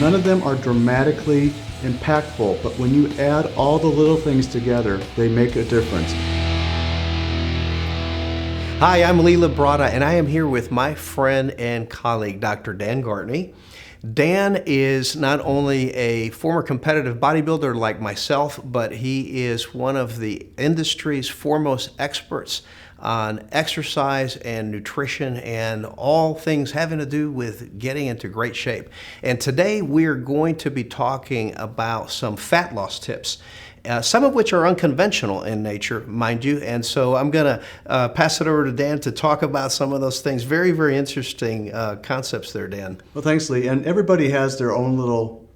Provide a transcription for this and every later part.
none of them are dramatically impactful, but when you add all the little things together, they make a difference. Hi, I'm Lee Labrada, and I am here with my friend and colleague, Dr. Dan Gartney. Dan is not only a former competitive bodybuilder like myself, but he is one of the industry's foremost experts on exercise and nutrition and all things having to do with getting into great shape. And today we're going to be talking about some fat loss tips. Some of which are unconventional in nature, mind you, and so I'm going to pass it over to Dan to talk about some of those things. Very, very interesting concepts there, Dan. Well, thanks, Lee. And everybody has their own little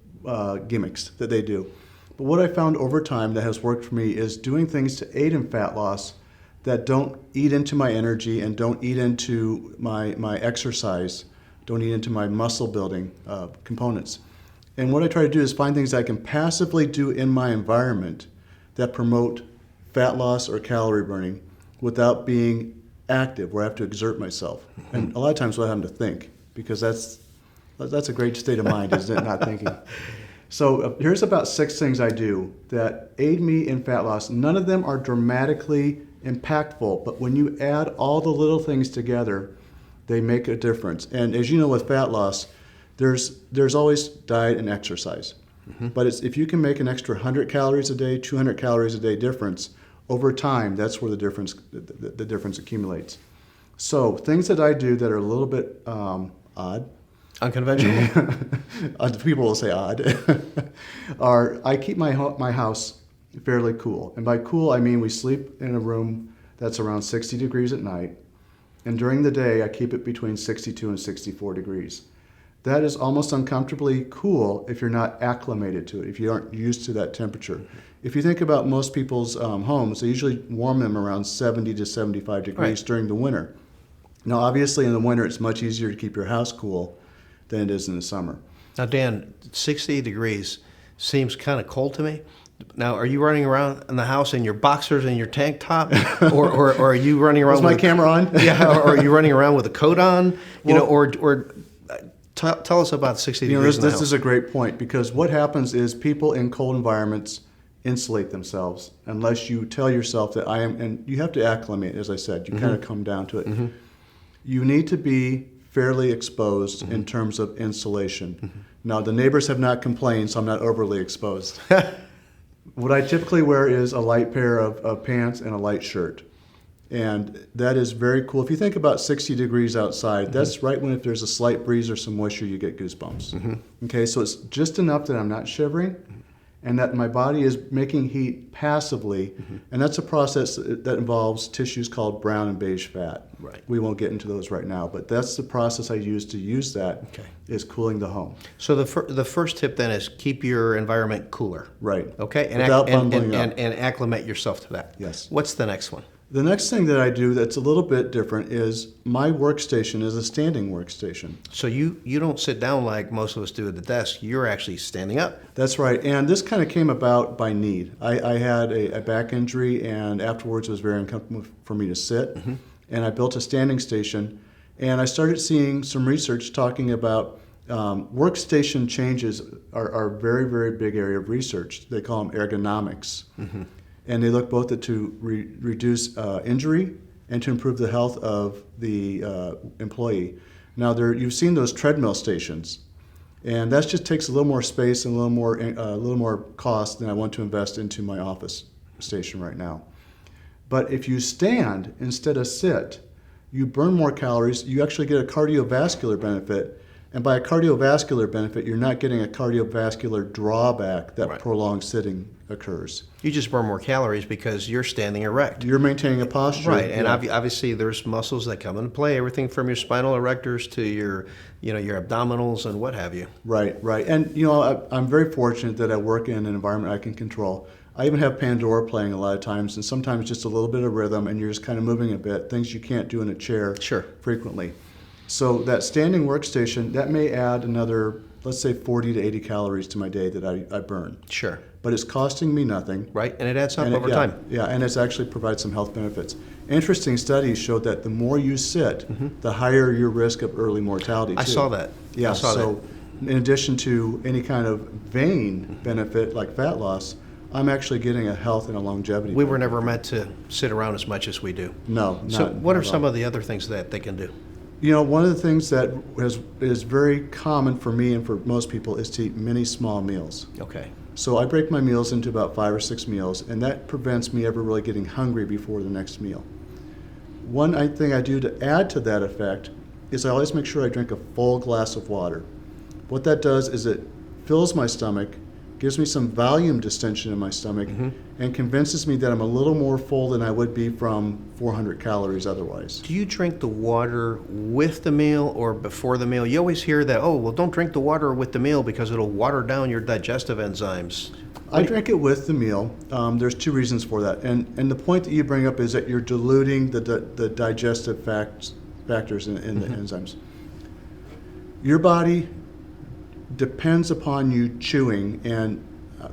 gimmicks that they do. But what I found over time that has worked for me is doing things to aid in fat loss that don't eat into my energy and don't eat into my exercise, don't eat into my muscle building components. And what I try to do is find things I can passively do in my environment that promote fat loss or calorie burning without being active, where I have to exert myself. Mm-hmm. And a lot of times what I have to think, because that's a great state of mind, isn't it, not thinking. So here's about 6 things I do that aid me in fat loss. None of them are dramatically impactful, but when you add all the little things together, they make a difference. And as you know, with fat loss, there's always diet and exercise. Mm-hmm. But if you can make an extra 100 calories a day, 200 calories a day difference, over time, that's where the difference accumulates. So things that I do that are a little bit odd. Unconventional. People will say odd. are I keep my house fairly cool. And by cool, I mean we sleep in a room that's around 60 degrees at night. And during the day, I keep it between 62 and 64 degrees. That is almost uncomfortably cool if you're not acclimated to it, if you aren't used to that temperature. If you think about most people's homes, they usually warm them around 70 to 75 degrees during the winter. Now, obviously, in the winter, it's much easier to keep your house cool than it is in the summer. Now, Dan, 60 degrees seems kind of cold to me. Now, are you running around in the house in your boxers and your tank top, or are you running around? Is my camera on? Yeah, or are you running around with a coat on? Tell us about 60 degrees in the house. This is a great point, because what happens is people in cold environments insulate themselves unless you tell yourself that I am, and you have to acclimate, as I said, you kind of come down to it. Mm-hmm. You need to be fairly exposed in terms of insulation. Mm-hmm. Now, the neighbors have not complained, so I'm not overly exposed. What I typically wear is a light pair of pants and a light shirt. And that is very cool. If you think about 60 degrees outside, that's right when if there's a slight breeze or some moisture, you get goosebumps. Mm-hmm. Okay, so it's just enough that I'm not shivering and that my body is making heat passively. Mm-hmm. And that's a process that involves tissues called brown and beige fat. Right. We won't get into those right now, but that's the process I use that, is cooling the home. So the first tip then is keep your environment cooler. Right. Okay, and acclimate yourself to that. Yes. What's the next one? The next thing that I do that's a little bit different is my workstation is a standing workstation. So you don't sit down like most of us do at the desk. You're actually standing up. That's right. And this kind of came about by need. I had a back injury, and afterwards it was very uncomfortable for me to sit. Mm-hmm. And I built a standing station. And I started seeing some research talking about workstation changes are a very, very big area of research. They call them ergonomics. Mm-hmm. And they look both to reduce injury and to improve the health of the employee. Now, you've seen those treadmill stations, and that just takes a little more space and a little more cost than I want to invest into my office station right now. But if you stand instead of sit, you burn more calories. You actually get a cardiovascular benefit. And by a cardiovascular benefit, you're not getting a cardiovascular drawback that prolonged sitting occurs. You just burn more calories because you're standing erect. You're maintaining a posture. Right, and obviously there's muscles that come into play, everything from your spinal erectors to your abdominals and what have you. Right. And I'm very fortunate that I work in an environment I can control. I even have Pandora playing a lot of times, and sometimes just a little bit of rhythm, and you're just kind of moving a bit, things you can't do in a chair frequently. So that standing workstation, that may add another, let's say 40 to 80 calories to my day that I burn. Sure. But it's costing me nothing. Right, and it adds up over time. Yeah, and it's actually provides some health benefits. Interesting studies showed that the more you sit, the higher your risk of early mortality too. I saw that. Yeah, in addition to any kind of vein benefit like fat loss, I'm actually getting a health and a longevity. We were never meant to sit around as much as we do. No. So what are some of the other things that they can do? You know, one of the things that is very common for me and for most people is to eat many small meals. Okay. So I break my meals into about 5 or 6 meals, and that prevents me ever really getting hungry before the next meal. One thing I do to add to that effect is I always make sure I drink a full glass of water. What that does is it fills my stomach, gives me some volume distension in my stomach, and convinces me that I'm a little more full than I would be from 400 calories otherwise. Do you drink the water with the meal or before the meal? You always hear that, oh, well, don't drink the water with the meal because it'll water down your digestive enzymes. I drink it with the meal. There's 2 reasons for that. And the point that you bring up is that you're diluting the digestive factors in the enzymes. Your body depends upon you chewing, and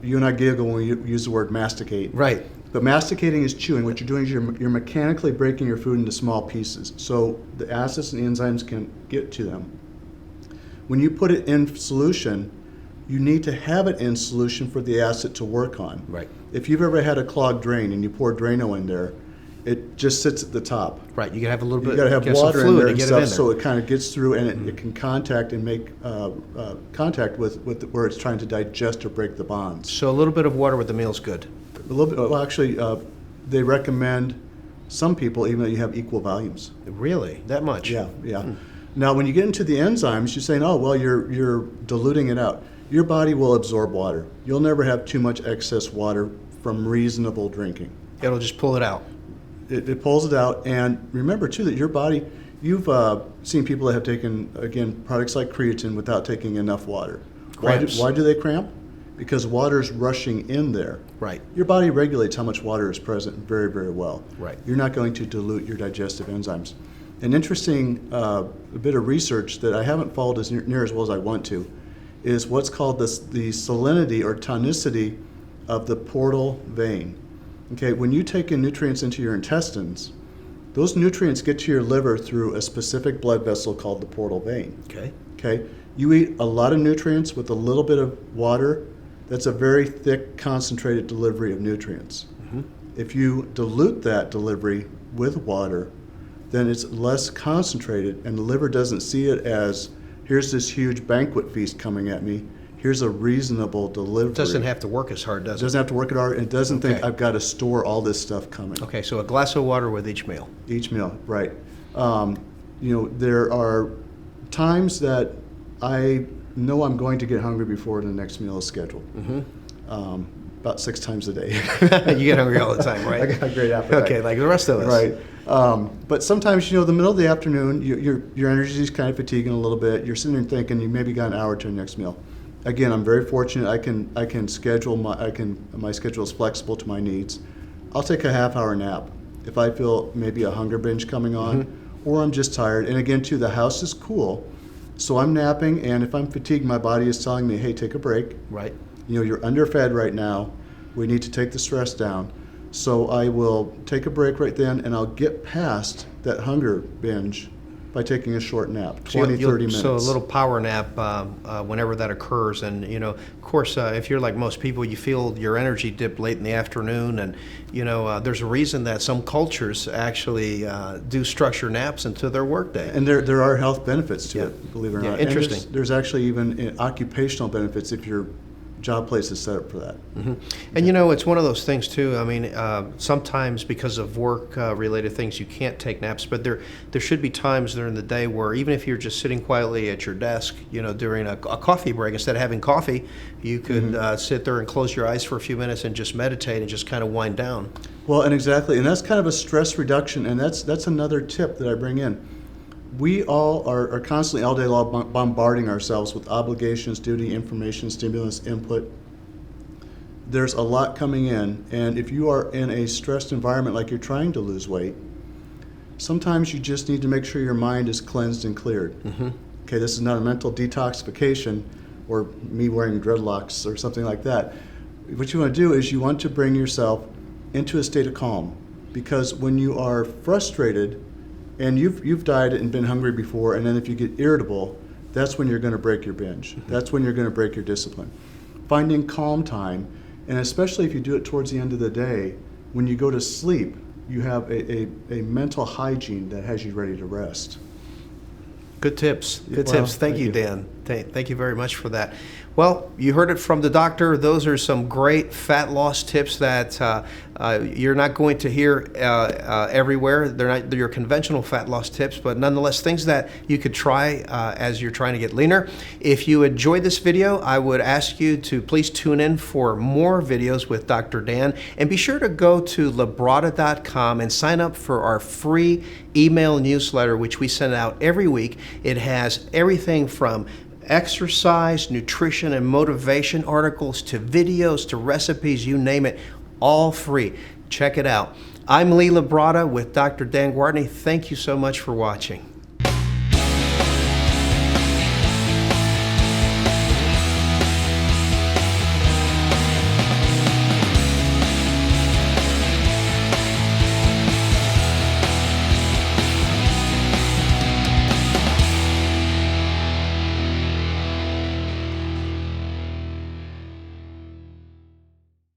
you and I giggle when we use the word masticate. Right. But masticating is chewing. What you're doing is you're mechanically breaking your food into small pieces, so the acids and the enzymes can get to them. When you put it in solution, you need to have it in solution for the acid to work on. Right. If you've ever had a clogged drain and you pour Drano in there, it just sits at the top. Right. You gotta have a little bit. You got to have water in there and stuff, so it kind of gets through, and it can contact and make contact with where it's trying to digest or break the bonds. So a little bit of water with the meal is good. A little bit. Well, actually, they recommend some people even that you have equal volumes. Really? That much? Yeah. Now, when you get into the enzymes, you're saying, oh, well, you're diluting it out. Your body will absorb water. You'll never have too much excess water from reasonable drinking. It'll just pull it out. It pulls it out, and remember too that your body, you've seen people that have taken, again, products like creatine without taking enough water. Cramps. Why do they cramp? Because water is rushing in there. Right. Your body regulates how much water is present very, very well. Right. You're not going to dilute your digestive enzymes. An interesting bit of research that I haven't followed as near as well as I want to is what's called the salinity or tonicity of the portal vein. Okay, when you take in nutrients into your intestines, those nutrients get to your liver through a specific blood vessel called the portal vein. Okay, you eat a lot of nutrients with a little bit of water, that's a very thick, concentrated delivery of nutrients. If you dilute that delivery with water, then it's less concentrated, and the liver doesn't see it as, here's this huge banquet feast coming at me. Here's a reasonable delivery. It doesn't have to work as hard, does it? It doesn't have to work as hard, and it doesn't think I've got to store all this stuff coming. Okay, so a glass of water with each meal. Each meal, right. There are times that I know I'm going to get hungry before the next meal is scheduled. About 6 times a day. You get hungry all the time, right? I got a great appetite. Okay, like the rest of us. Right. But sometimes, the middle of the afternoon, your energy is kind of fatiguing a little bit. You're sitting there thinking you maybe got an hour to the next meal. Again, I'm very fortunate. I can schedule my schedule is flexible to my needs. I'll take a half-hour nap if I feel maybe a hunger binge coming on, or I'm just tired. And again, too, the house is cool, so I'm napping. And if I'm fatigued, my body is telling me, "Hey, take a break." Right. You're underfed right now. We need to take the stress down. So I will take a break right then, and I'll get past that hunger binge by taking a short nap, 30 minutes. So a little power nap whenever that occurs. And, of course, if you're like most people, you feel your energy dip late in the afternoon. And, there's a reason that some cultures actually do structure naps into their workday. And there are health benefits to it, believe it or not. Interesting. And there's actually even occupational benefits if your job place is set up for that. And it's one of those things too. I mean, sometimes because of work related things, you can't take naps, but there should be times during the day where even if you're just sitting quietly at your desk, during a coffee break, instead of having coffee, you could sit there and close your eyes for a few minutes and just meditate and just kind of wind down. Well, and exactly, and that's kind of a stress reduction, and that's another tip that I bring in. We all are constantly all day long bombarding ourselves with obligations, duty, information, stimulus, input. There's a lot coming in, and if you are in a stressed environment like you're trying to lose weight, sometimes you just need to make sure your mind is cleansed and cleared. Okay, this is not a mental detoxification or me wearing dreadlocks or something like that. What you want to do is you want to bring yourself into a state of calm, because when you are frustrated, and you've dieted and been hungry before, and then if you get irritable, that's when you're going to break your binge. That's when you're going to break your discipline. Finding calm time, and especially if you do it towards the end of the day, when you go to sleep, you have a mental hygiene that has you ready to rest. Good tips. Good Well, tips. Thank thank you, you. Dan. Thank you very much for that. Well, you heard it from the doctor. Those are some great fat loss tips that you're not going to hear everywhere. They're not your conventional fat loss tips, but nonetheless, things that you could try as you're trying to get leaner. If you enjoyed this video, I would ask you to please tune in for more videos with Dr. Dan, and be sure to go to Labrada.com and sign up for our free email newsletter, which we send out every week. It has everything from exercise, nutrition, and motivation articles to videos to recipes, you name it, all free. Check it out. I'm Lee Labrada with Dr. Dan Gwartney. Thank you so much for watching.